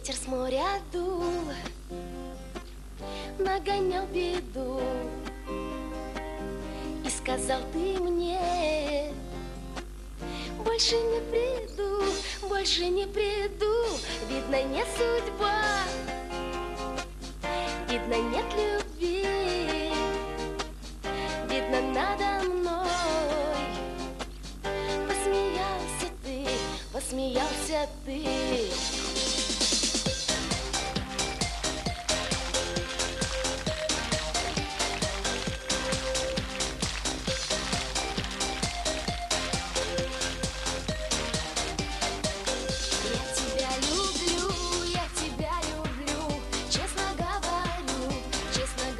Ветер с моря дул, нагонял беду, и сказал ты мне: больше не приду, больше не приду. Видно, не судьба, видно, нет любви, видно, надо мной посмеялся ты, посмеялся ты. Честно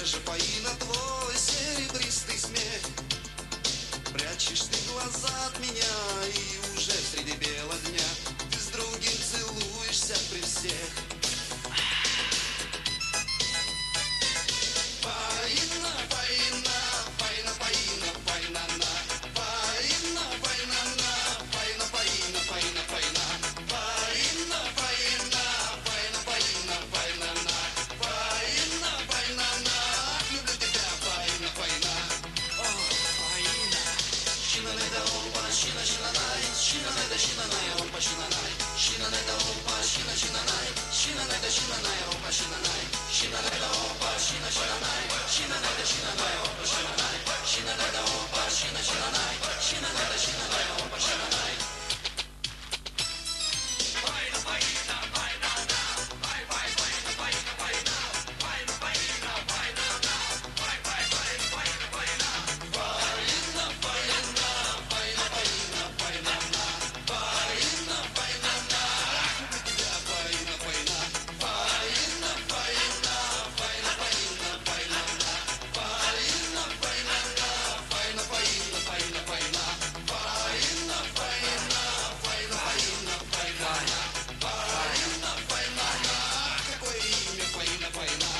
где же, Фаина, твой серебристый смех? Прячешь ты глаза от меня, и уже среди бела дня ты с другим целуешься при всех. Фаина, Фаина, Фаина, Фаина, Фаина-на. Фаина, Фаина-на, Фаина, Фаина, Фаина, Фаина. Фаина, Фаина, Фаина, Фаина, Фаина-на. Фаина, Фаина-на, люблю тебя, Фаина, Фаина. О, Фаина. Щина-най-да опа, щина-щина-най, щина-най-да щина-най, опа, щина-най. Щина-най-да опа, щина-щина-най, щина-най-да щина-най, опа, щина-най. Щина-най-да опа, щина-щина-най, щина-най-да щина-най, опа, щина-най. Щина-най-да опа, щина-щина-най, щина-най-да щина-най, опа, щина-най. Фаина, Фаина, Фаина-на, Фай, Фай, Фаина, Фаина, Фаина. Фаина, Фаина, Фаина-на, Фай, Фай, Фаина, Фаина, Фаина. Фаина, Фаина, Фаина, Фаина, Фаина-на. Фаина, Фаина-на, люблю тебя, Фаина, Фаина. Фаина, Фаина, Фаина, Фаина, Фаина-на. Фаина, Фаина-на, Фаина, Фаина, Фаина, Фаина. Фаина, Фаина, Фаина, Фаина, Фаина-на. Фаина, Фаина-на, какое имя, Фаина, Фаина.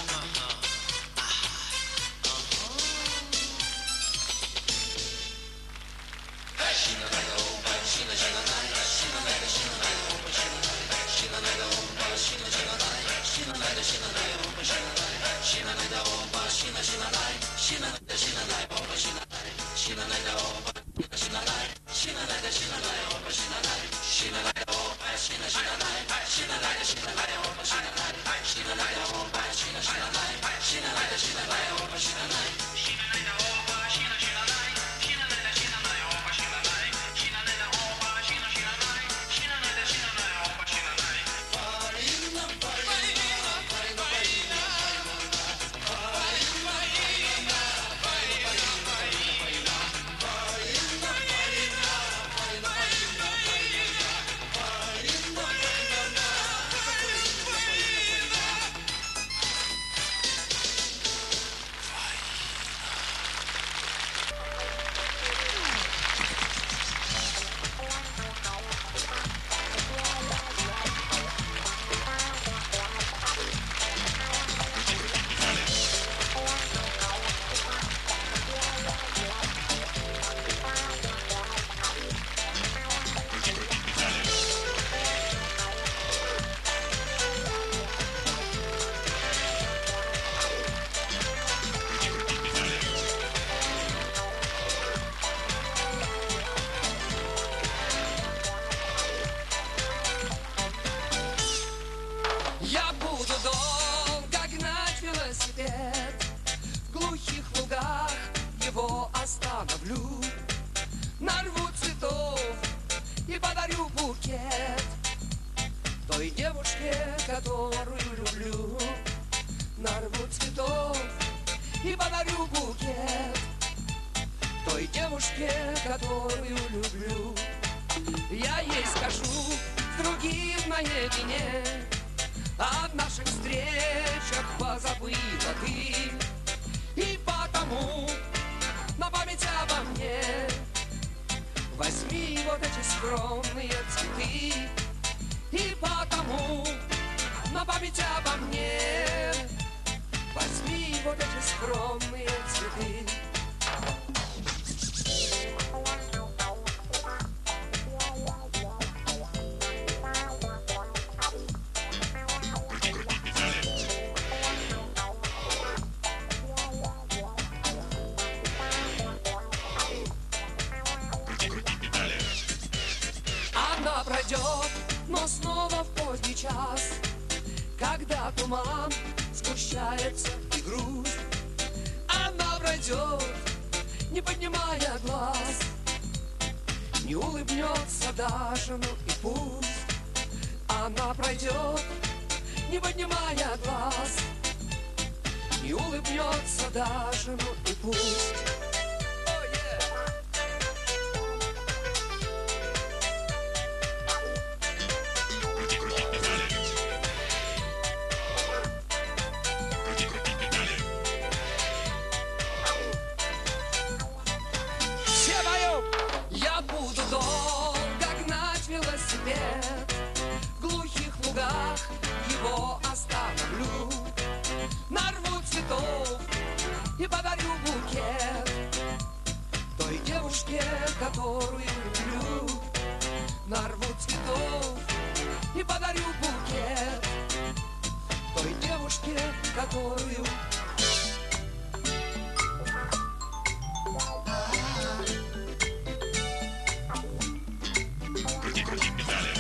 Я буду долго гнать велосипед, в глухих лугах его остановлю. Нарву цветов и подарю букет той девушке, которую люблю. Нарву цветов и подарю букет той девушке, которую люблю. Я ей скажу с другим наедине, о наших встречах позабыла ты, и потому на память обо мне возьми вот эти скромные цветы. И потому на память обо мне возьми вот эти скромные цветы. Она пройдет, но снова в поздний час, когда туман сгущается и грусть. Она пройдет, не поднимая глаз, не улыбнется даже, ну и пусть. Она пройдет, не поднимая глаз, не улыбнется даже, ну и пусть. и подарю букет той девушке, которую люблю. Нарву цветов и подарю букет той девушке, которую Крути педали.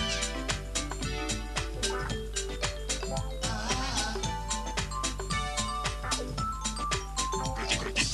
Крути.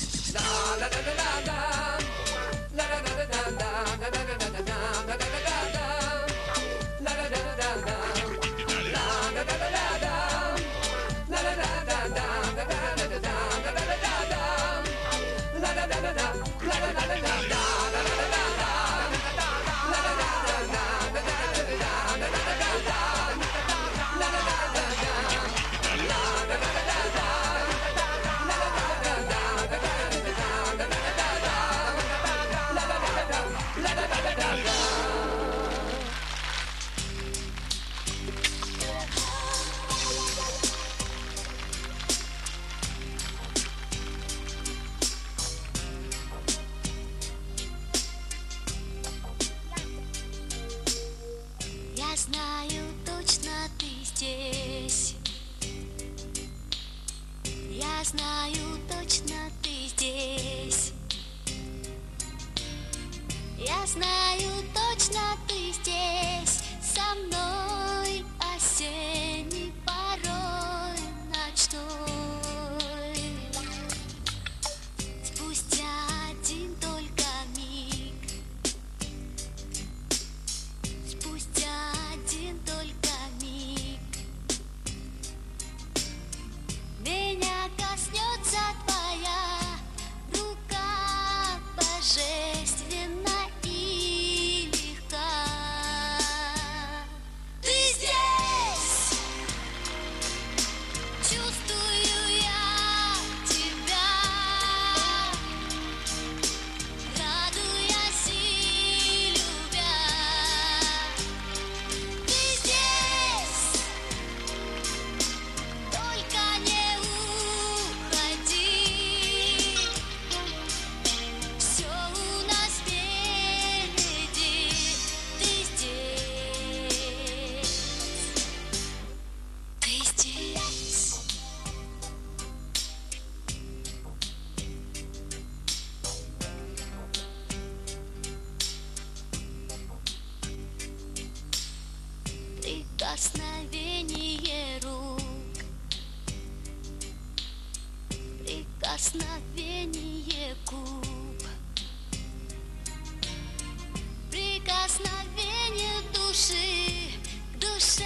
Я знаю, точно ты здесь. Я знаю, точно ты здесь. Я знаю, точно ты здесь. Со мной осенний, порой ночной. Спустя один только миг, спустя один только миг, меня коснется твоя рука божественна и легка. Ты здесь, чувствую я тебя, радуясь и любя. Ты здесь, только не уходи, все у нас впереди. Ты здесь, ты здесь. Прикосновение рук, прикосновение губ, прикосновение души к душе.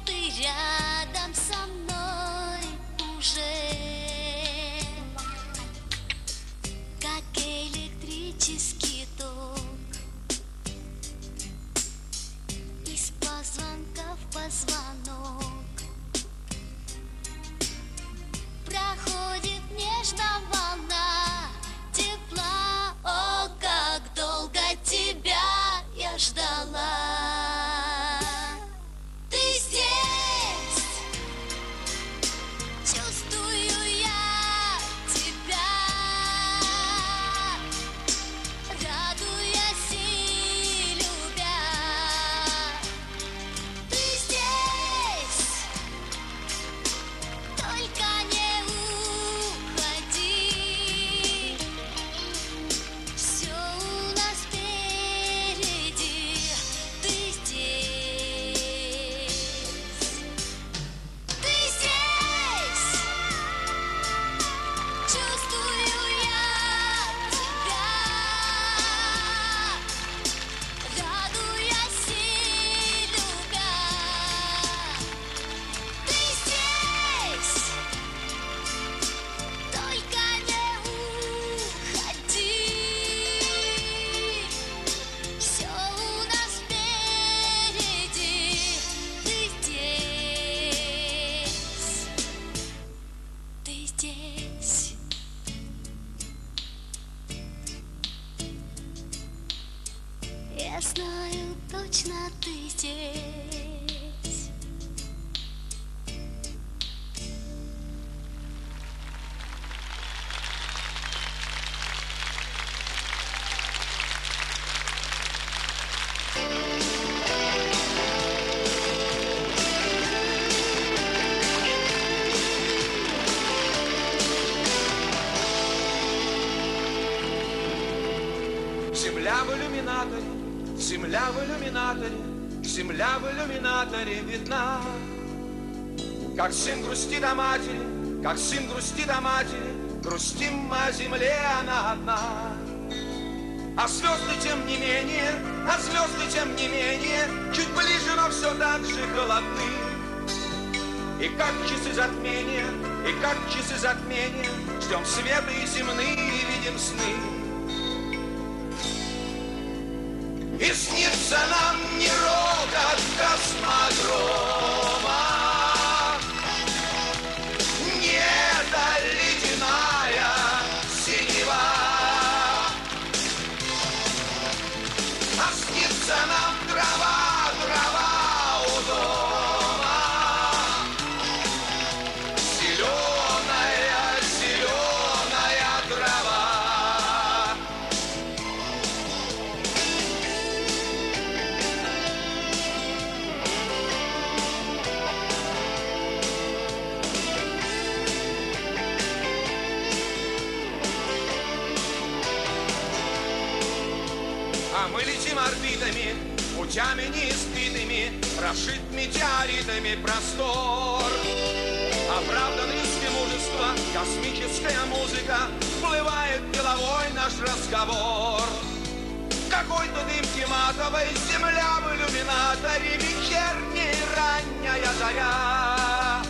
Ты рядом со мной уже, как электрический ток, из позвонка в позвонок проходит нежно волна тепла. О, как долго тебя я ждала. Ты здесь, чувствую я тебя, радуясь и любя. Ты здесь, только не уходи, все у нас впереди. Ты здесь, ты здесь, чувствую я тебя, радуясь и любя. Ты здесь, только не уходи, все у нас впереди. Ты здесь, ты здесь. Я знаю, точно ты здесь. иллюминаторе, земля в иллюминаторе, земля в иллюминаторе видна. Как сын грустит о матери, как сын грустит о матери, грустим мы о земле, она одна. А звезды тем не менее, а звезды тем не менее, чуть ближе, но все так же холодны. И как часы затмения, и как часы затмения, ждем света и земные, и видим сны. И снится нам не рокот космодрома, не эта ледяная синева, а снится нам трава, трава у дома, зеленая, зеленая трава. А мы летим орбитами, путями неиспитыми, прошит метеоритами простор. Оправданный из мужества, космическая музыка, всплывает деловой наш разговор. Какой-то дымки матовой, земля в иллюминаторе, вечерняя ранняя заря.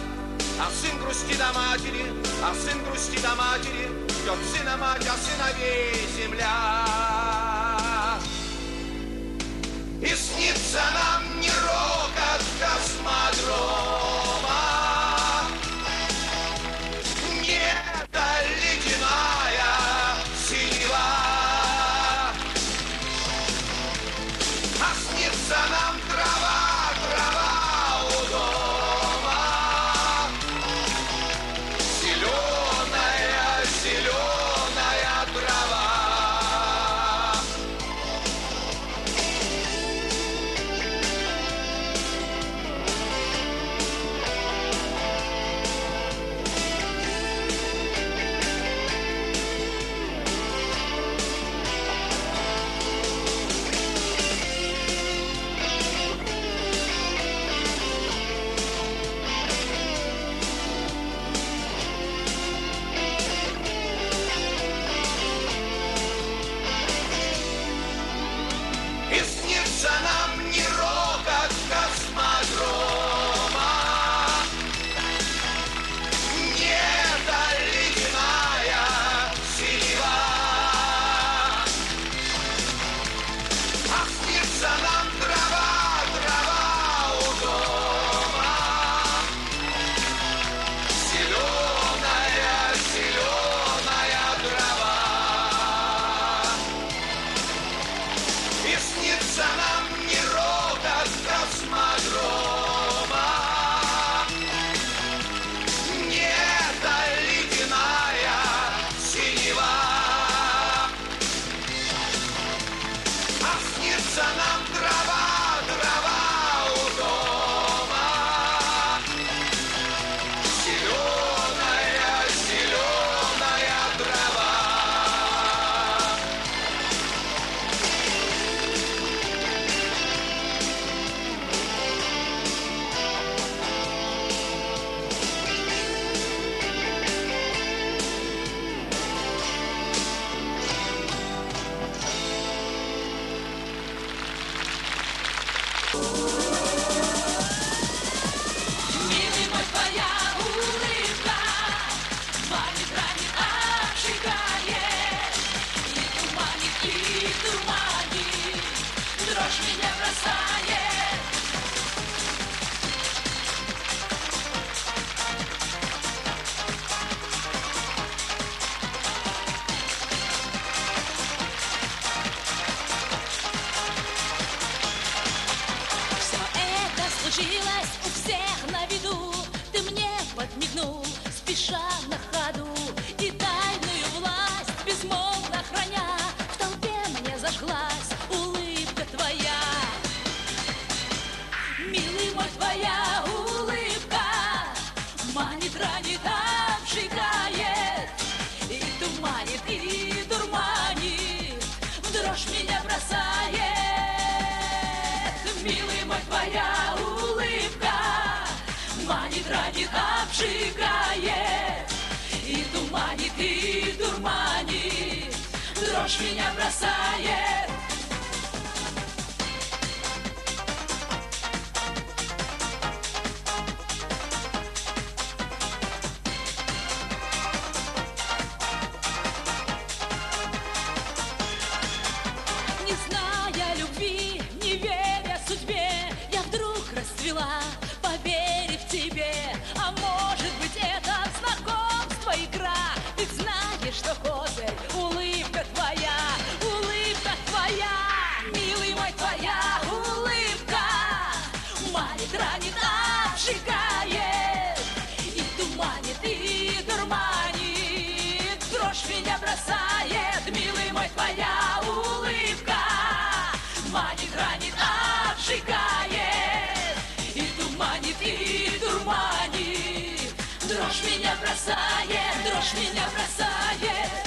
А сын грустит о матери, а сын грустит о матери, ждет сына мать, а сыновей земля. И снится нам не рокот космодрома, не эта ледяная синева, а снится нам трава, трава у дома, зеленая, зеленая трава. И снится нам не рокот космодрома, не эта ледяная синева, а снится нам трава, трава у дома, зеленая, зеленая трава. И снится нам не рокот космодрома, не эта ледяная синева, а снится нам трава, трава у дома, зеленая, зеленая трава. Милый мой, твоя улыбка манит, ранит, обжигает. И туманит, дрожь меня бросает. Все это случилось у всех на виду. Ты мне подмигнул, спеша на ходу, и тайную власть безмолвно храня, в толпе мне зажглась улыбка твоя. Милый мой, твоя улыбка манит, ранит, обжигает. И туманит, и дурманит, в дрожь меня бросает. манит, ранит, обжигает, и туманит, и дурманит, дрожь меня бросает. Не зная любви, не веря судьбе, я вдруг расцвела, поверив тебе. А может быть, это знакомство, игра, ведь знаешь, что козырь, улыбка твоя, милый мой, твоя улыбка манит, ранит, обжигает, и туманит, и дурманит, дрожь меня бросает, милый мой, твоя улыбка манит, ранит, обжигает, и туманит, и дурманит, дрожь меня бросает, дрожь меня бросает.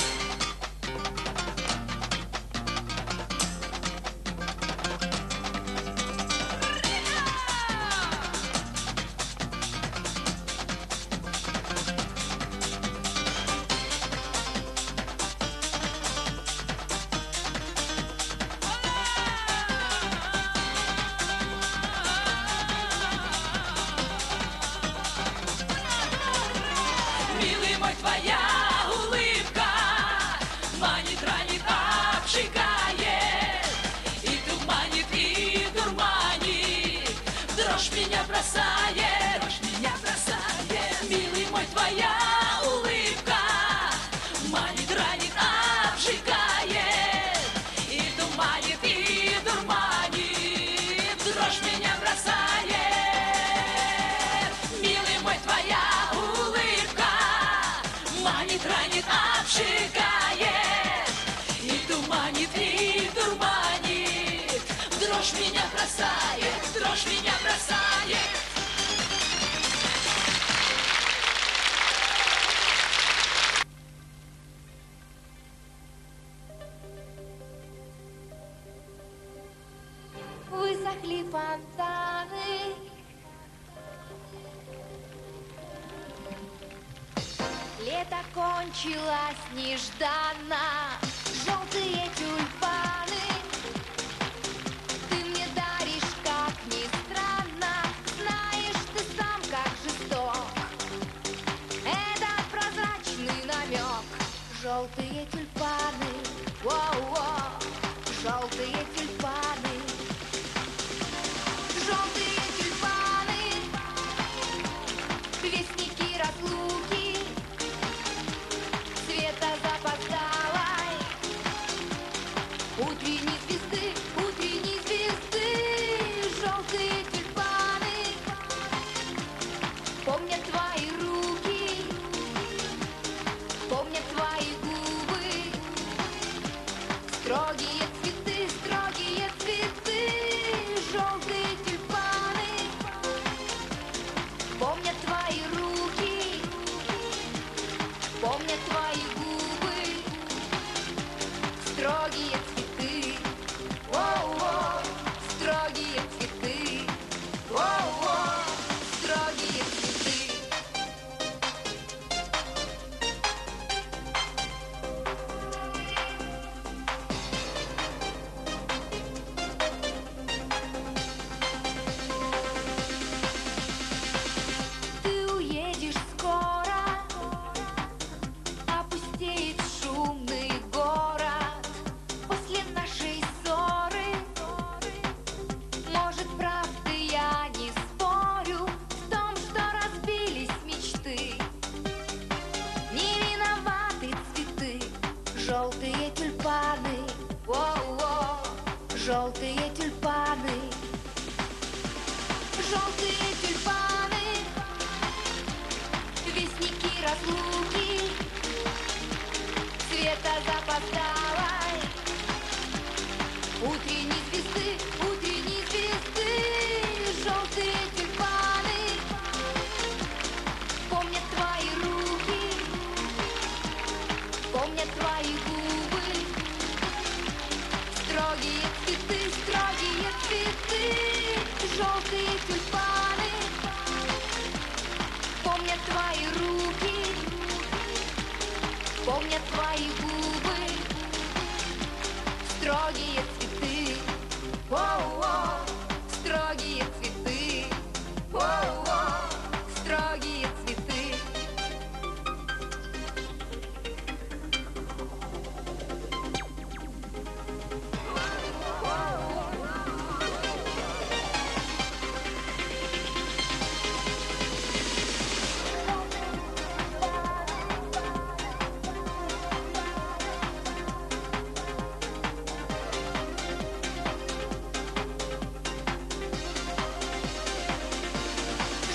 Милый мой, твоя улыбка манит, ранит, обжигает, и туманит, и дурманит, дрожь меня бросает, дрожь меня бросает. Милый мой, твоя улыбка манит, ранит, обжигает, и туманит, и дурманит, дрожь меня бросает. Милый мой, твоя улыбка манит, ранит, обжигает, и туманит, и дурманит, дрожь меня бросает, дрожь меня бросает. Высохли фонтаны, лето кончилось нежданно. Желтые тюльпаны ты мне даришь, как ни странно. Знаешь ты сам, как жесток этот прозрачный намек. Желтые тюльпаны, воу-воу, желтые тюльпаны, желтые тюльпаны, вестники разлуки, света запоздалой, утренней звезды, желтые тюльпаны помнят твои руки, помнят твои губы, строгие цветы, желтые тюльпаны помнят твои руки, помнят твои губы, строгие цветы, воу-воу, строгие цветы, воу-воу, строгие цветы. Ты уедешь скоро, опустеет шумный город после нашей ссоры. Может, правда, я не спорю в том, что разбились мечты. Не виноваты цветы, желтые тюльпаны, воу-воу, желтые тюльпаны, желтые тюльпаны, вестники разлуки, света запоздалой, утренней звезды, желтые тюльпаны помнят твои руки, помнят твои губы, строгие цветы, желтые тюльпаны помнят твои руки, помнят твои губы, строгие цветы, о-о, строгие цветы, о-о, строгие цветы.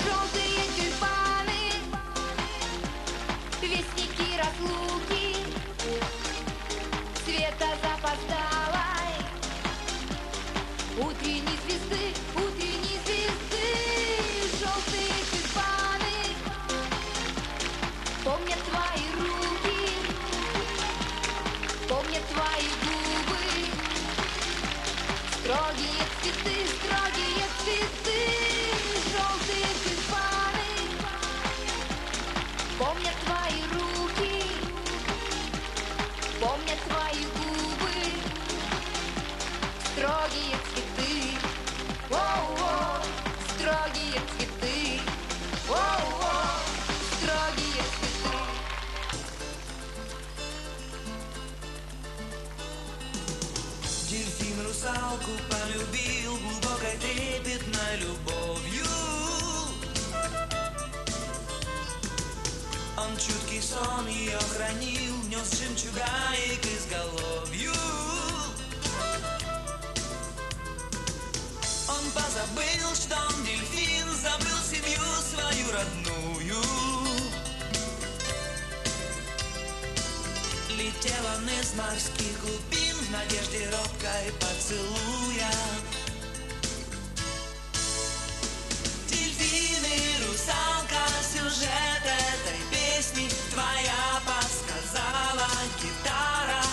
Желтые тюльпаны, вестники разлуки, света запоздалой, утренней звезды, утренней звезды. Желтые тюльпаны, помнят твои руки, помнят твои губы, строгие цветы, строгие цветы. Желтые тюльпаны, помнят твои руки, помнят твои губы, строгие цветы, о-о, строгие цветы, о-о, строгие цветы. Дельфин русалку полюбил глубокой трепетной любовью. Он чуткий сон ее хранил, нес жемчуга и к изголовью. Он позабыл, что он дельфин, забыл семью свою родную. Летел он из морских глубин в надежде робкой поцелуя. Дельфин и русалка, сюжет этой песни твоя подсказала гитара.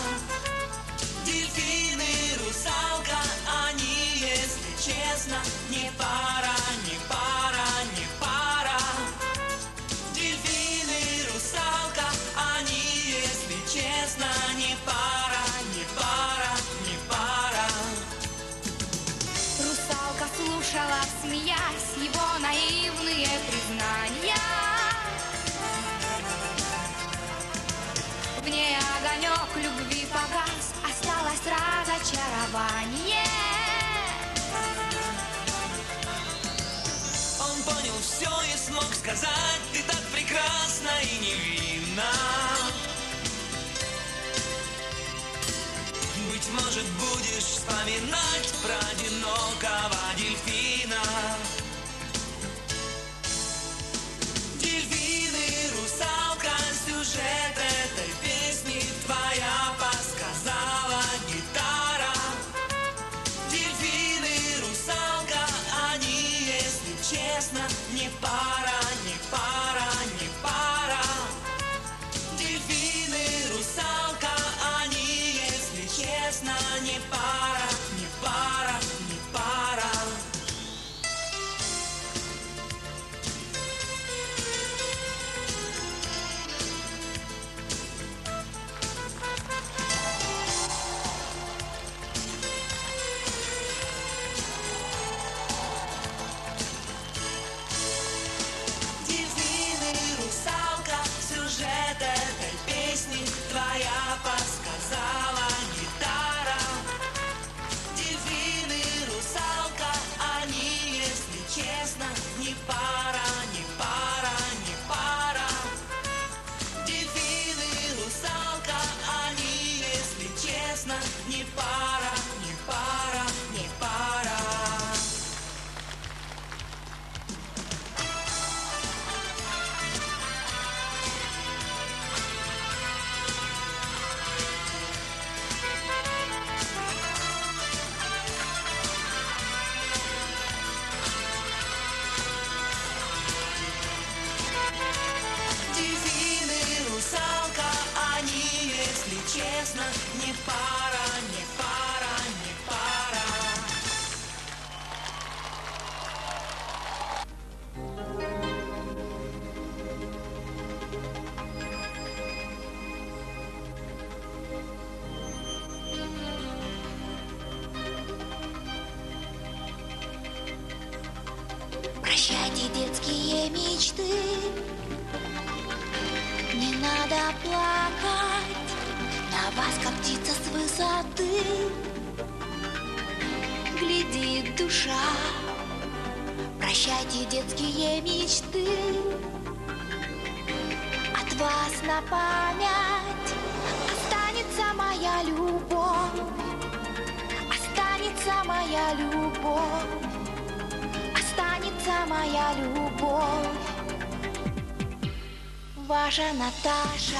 Дельфин и русалка, они, если честно, не пара, не пара, не пара. Дельфин и русалка, они, если честно, не пара, не пара, не пара. Русалка слушала, смеясь, его наивные признания. В ней огонек любви погас, осталось разочарование. Он понял все и смог сказать: ты так прекрасна и невинна. Быть может, будешь вспоминать про одинокого дельфина. Дельфин и русалка, сюжет этой песни твоя подсказала гитара. Дельфин и русалка, они, если честно, не пара, не пара, не пара. Дельфин и русалка, они, если честно, не пара, не пара, не пара. Дельфин и русалка, сюжет этой песни твоя подсказала гитара. Дельфин и русалка, они, если честно, не пара, не пара, не пара. Дельфин и русалка, они, если честно, не пара, не пара, не пара. Дельфин и русалка, они, если честно, не пара, не пара, не пара. детские мечты. Не надо плакать, на вас как птица с высоты глядит душа. Прощайте детские мечты, от вас на память останется моя любовь, останется моя любовь, останется моя любовь. Ваша Наташа.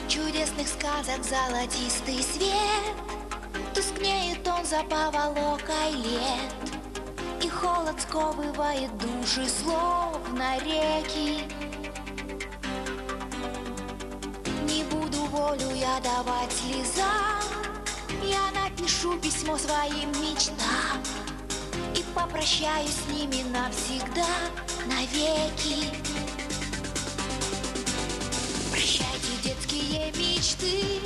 Чудесных сказок золотистый свет, тускнеет он за поволокой лет, и холод сковывает души, словно реки. Не буду волю я давать слезам, я напишу письмо своим мечтам и попрощаюсь с ними навсегда, навеки. Прощайте детские мечты,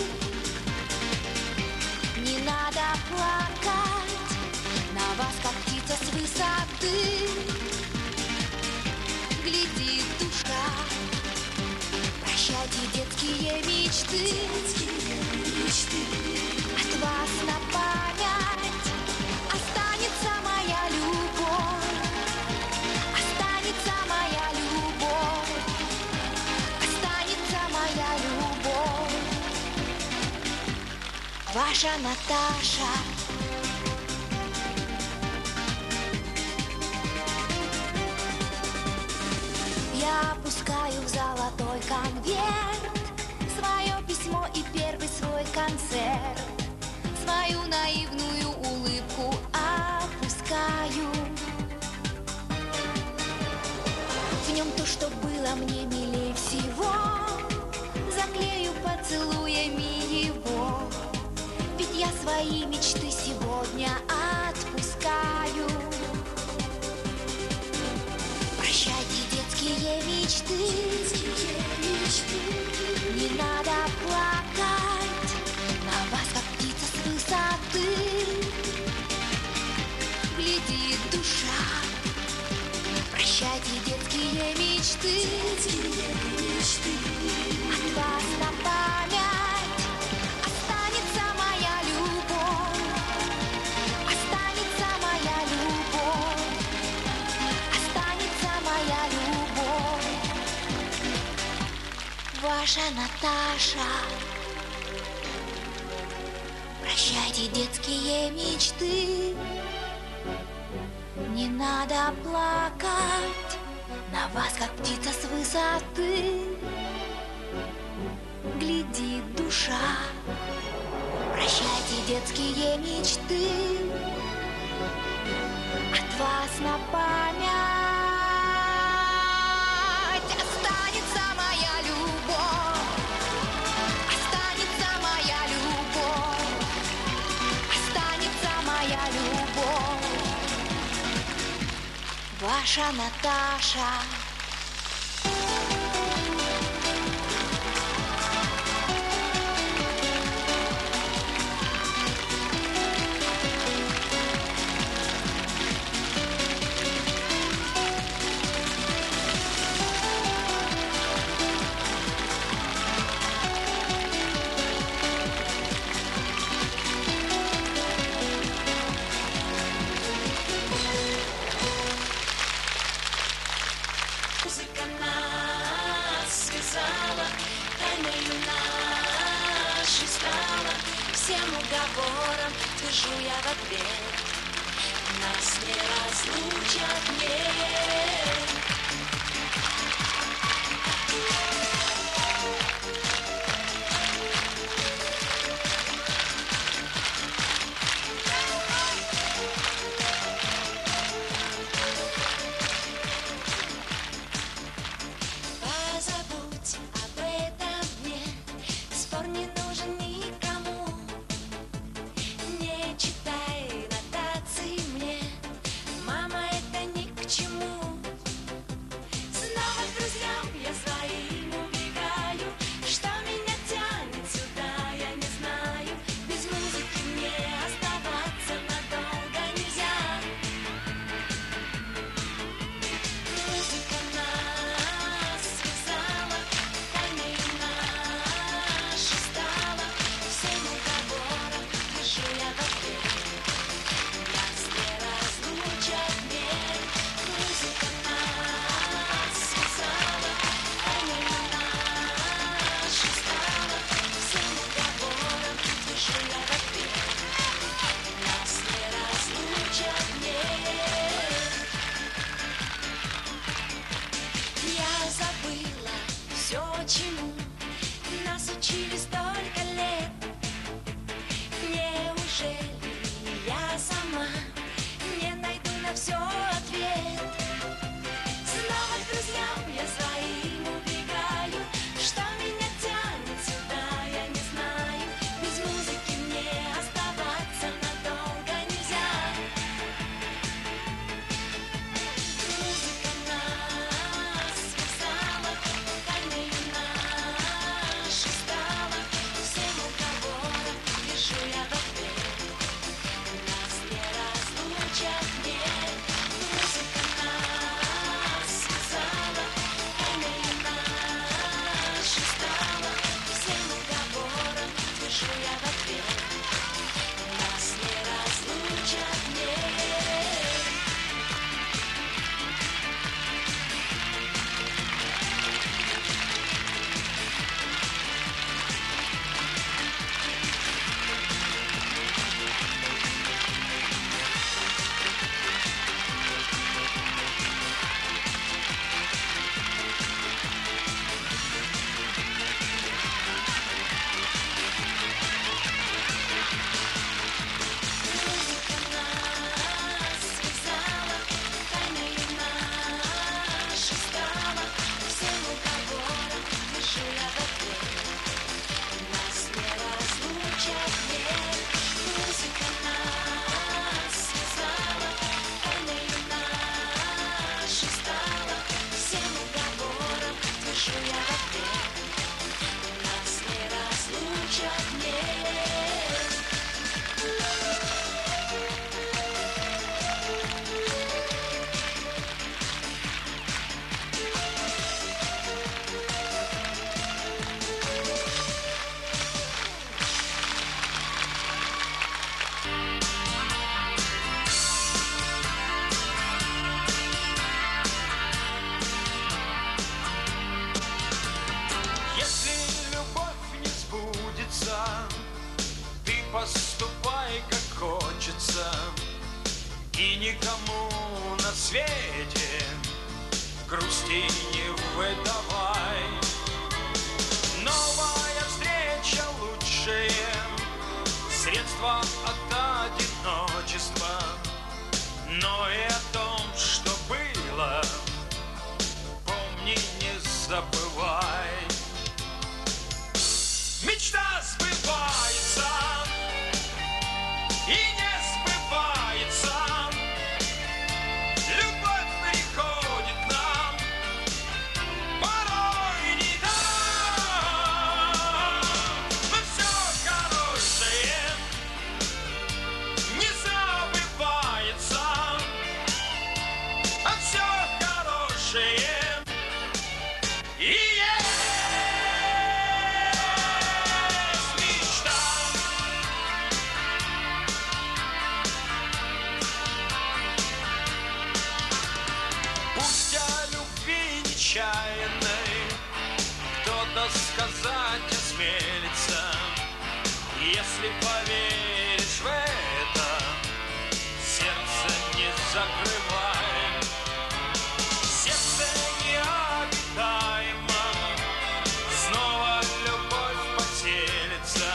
не надо плакать, на вас как птица с высоты глядит душа. Прощайте детские мечты, от вас на память останется моя любовь, останется моя любовь, останется моя любовь. Ваша Наташа. Я опускаю в золотой конверт свое письмо и первый свой концерт, свою наивную улыбку опускаю. В нем то, что было мне милей всего, заклею поцелуями его, ведь я свои мечты сегодня отпускаю. Прощайте детские мечты, не надо плакать, на вас как птица с высоты глядит душа. Прощайте детские мечты, от вас на память останется моя любовь, останется моя любовь, останется моя любовь. Ваша Наташа. Прощайте детские мечты, не надо плакать, на вас как птица с высоты глядит душа. Прощайте детские мечты, от вас на память останется моя любовь, останется моя любовь, останется моя любовь. Ваша Наташа. Музыка нас связала, тайною нашей стала. Всем уговорам скажу я в ответ: нас не разлучат, нет. Позабудь об этом дне, спор не нужен никому. Не читай нотаций мне, мама, это ни к чему. почему нас учили столько лет? Неужели я сама не найду на все ответ? Снова к друзьям я своим убегаю. Что меня тянет сюда, я не знаю. Без музыки мне оставаться надолго нельзя. Музыка нас связала, тайною нашу стала. Всем уговорам пишу я в ответ. Нас не разлучат, нет. Музыка нас связала, тайною нашу стала. Всем уговорам пишу я в ответ. Нас не разлучат, нет. Музыка нас связала, тайною нашу стала. Всем уговорам пишу я в ответ. Нас не разлучат, нет. Музыка нас связала, тайною нашу стала. Всем уговорам пишу я в ответ. Нас не разлучат, нет. Если любовь не сбудется, ты поступай, как хочется, и никому на свете грусти не выдавай. Новая встреча лучшее средство от одиночества, но и о том, что было, помни, не забывай. Мечта сбывается и не сбывается. Любовь приходит нам порой не так. Но все хорошее не забывается, а все хорошее и есть мечта. Пусть о любви нечаянной кто-то сказать осмелится. Если поверишь в это, сердце не закрывай. Сердце необитаемо, снова любовь поселится,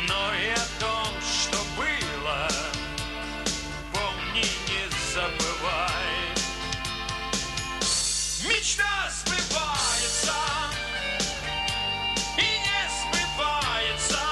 но и о том, что было, помни, не забывай. Мечта сбывается и не сбывается.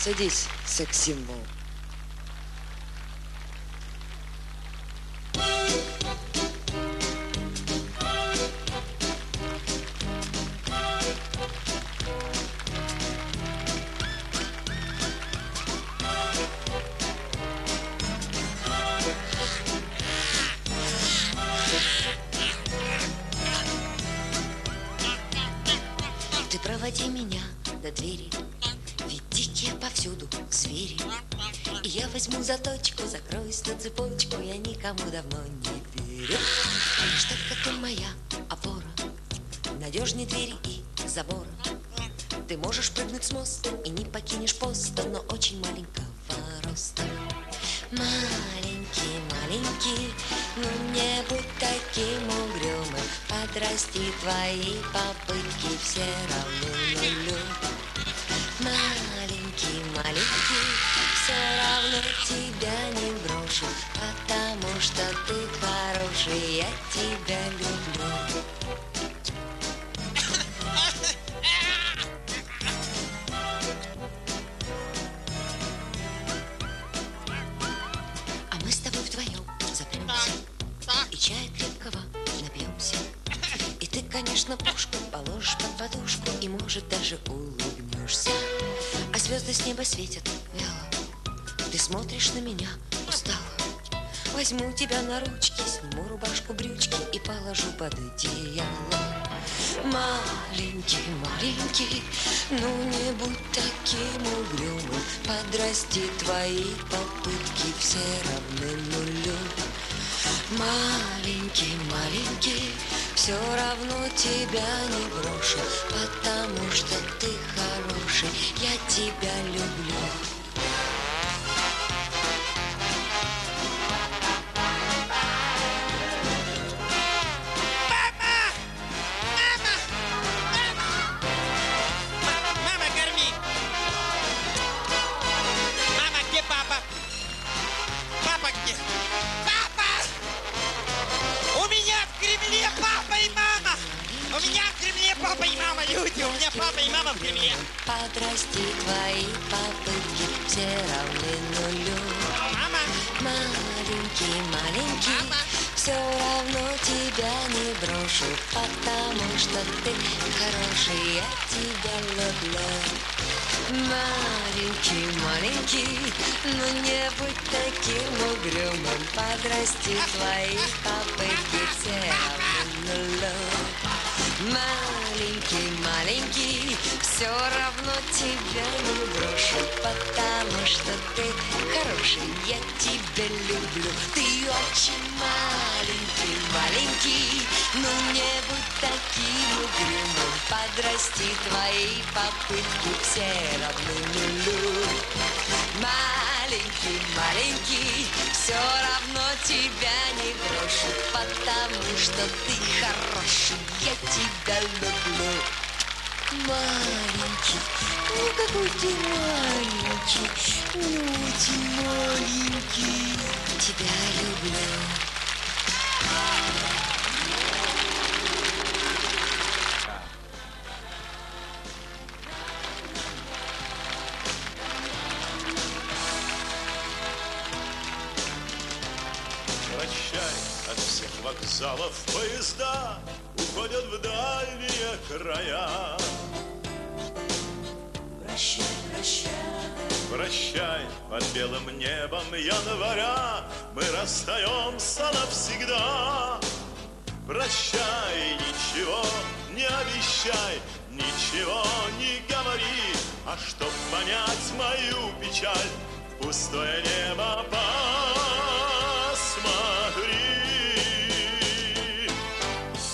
Садись, секс-символ. Ты проводи меня до двери, ведь дикие повсюду звери. И я возьму заточку, закроюсь на цепочку, я никому давно не верю. Лишь только ты моя опора, надежней двери и забора. Ты можешь прыгнуть с моста и не покинешь поста, но очень маленького роста. Маленький, маленький, ну не будь таким угрюмым. Подрасти, твои попытки все равны нулю. Маленький, маленький, все равно тебя не брошу, потому что ты хороший, я тебя люблю. А мы с тобой вдвоем запремся и чая крепкого напьемся. И ты, конечно, пушку положишь под подушку и, может, даже улыбнешься. А звезды с неба светят вяло, ты смотришь на меня устало. Возьму тебя на ручки, сниму рубашку, брючки и положу под одеяло. Маленький, маленький, ну не будь таким угрюмым. Подрасти, твои попытки все равны нулю. Маленький, маленький, все равно тебя не брошу, потому что ты хороший, я тебя люблю. Папа и мама в Кремле. Подрасти, твои попытки все равны нулю. Мама. Маленький, маленький, мама. Все равно тебя не брошу, потому что ты хороший, я тебя люблю. Маленький, маленький, но не будь таким угрюмым. Подрасти, твои попытки все равны нулю. Маленький, маленький, все равно тебя не брошу, потому что ты хороший, я тебя люблю. Ты очень маленький, маленький, ну не будь таким угрюмым. Подрасти, твои попытки все равны нулю. Маленький, маленький, все равно тебя не брошу, потому что ты хороший, я тебя люблю. Маленький, ну какой ты маленький, ну очень маленький, тебя люблю. От всех вокзалов поезда уходят в дальние края. Прощай, прощай. Прощай, под белым небом января мы расстаемся навсегда. Прощай, ничего не обещай, ничего не говори, а чтоб понять мою печаль, в пустое небо посмотри.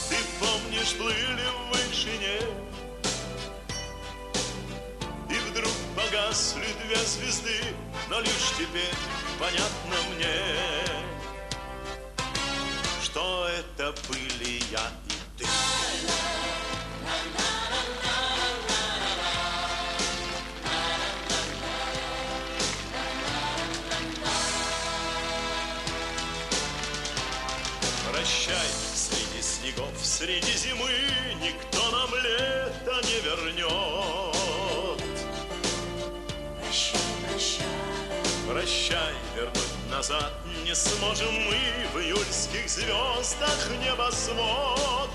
Ты помнишь, плыли в вышине, и вдруг погасли две звезды, но лишь теперь понятно мне, что это были я и ты. Прощай, среди снегов, среди зимы никто нам лето не вернет. Прощай, Прощай, вернуть назад не сможем мы в июльских звездах небосвод.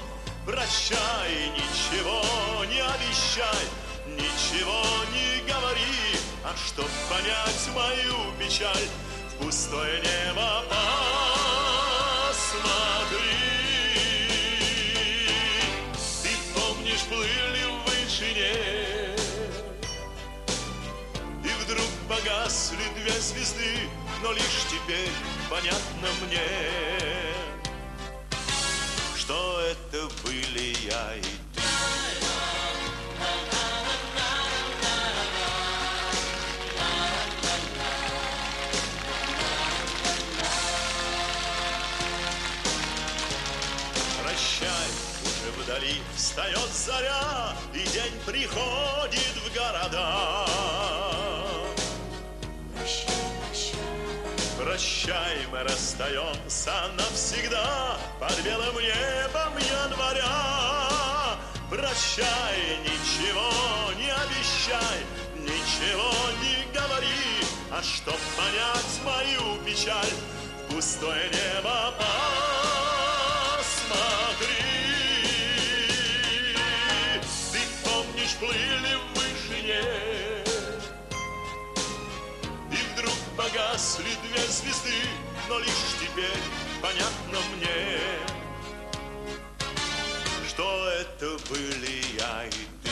Прощай, ничего не обещай, ничего не говори, а чтоб понять мою печаль, в пустое небо посмотри. Ты помнишь, плыли в вышине, и вдруг погасли две звезды, но лишь теперь понятно мне, что это были я и ты. Прощай, уже вдали встает заря, и день приходит в города. Прощай, мы расстаемся навсегда под белым небом января. Прощай, ничего не обещай, ничего не говори, а чтоб понять мою печаль, в пустое небо посмотри. Ты помнишь, плыли в вышине, погасли две звезды, но лишь теперь понятно мне, что это были я и ты.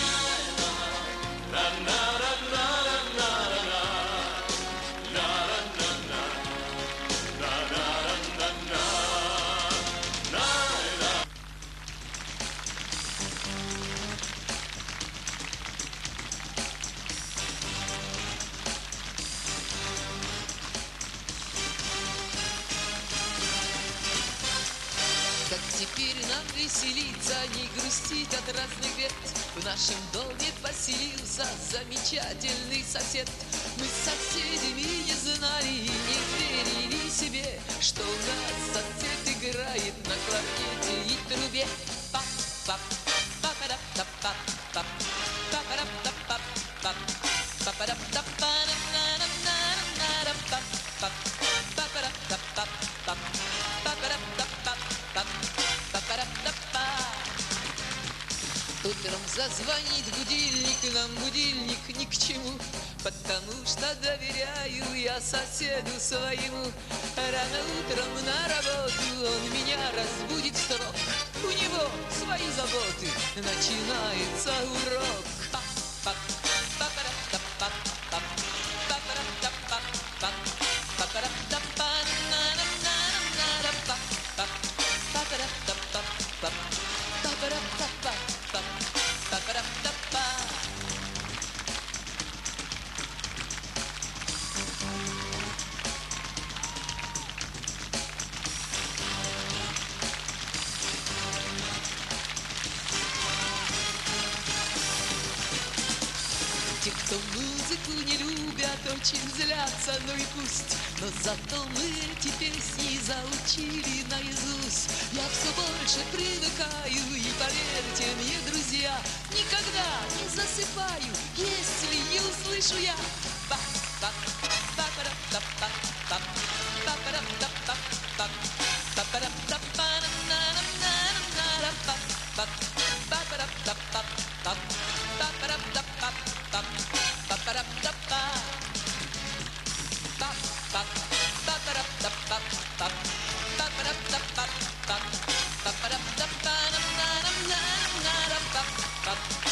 Теперь нам веселиться, не грустить от разных бед. В нашем доме поселился замечательный сосед. Мы с соседями не знали и не верили себе, что у нас сосед играет на кларнете и трубе. Пап-пап, папа-дап-тап-пап, папа-дап-тап-пап, папа-дап-тап-пап. Утром зазвонит будильник, нам будильник ни к чему, потому что доверяю я соседу своему. Рано утром на работу он меня разбудит в срок, у него свои заботы, начинается урок. Те, кто музыку не любят, очень злятся, ну и пусть. Но зато мы эти песни заучили наизусть. Я все больше привыкаю, и поверьте мне, друзья, никогда не засыпаю, если не услышу я. Pop.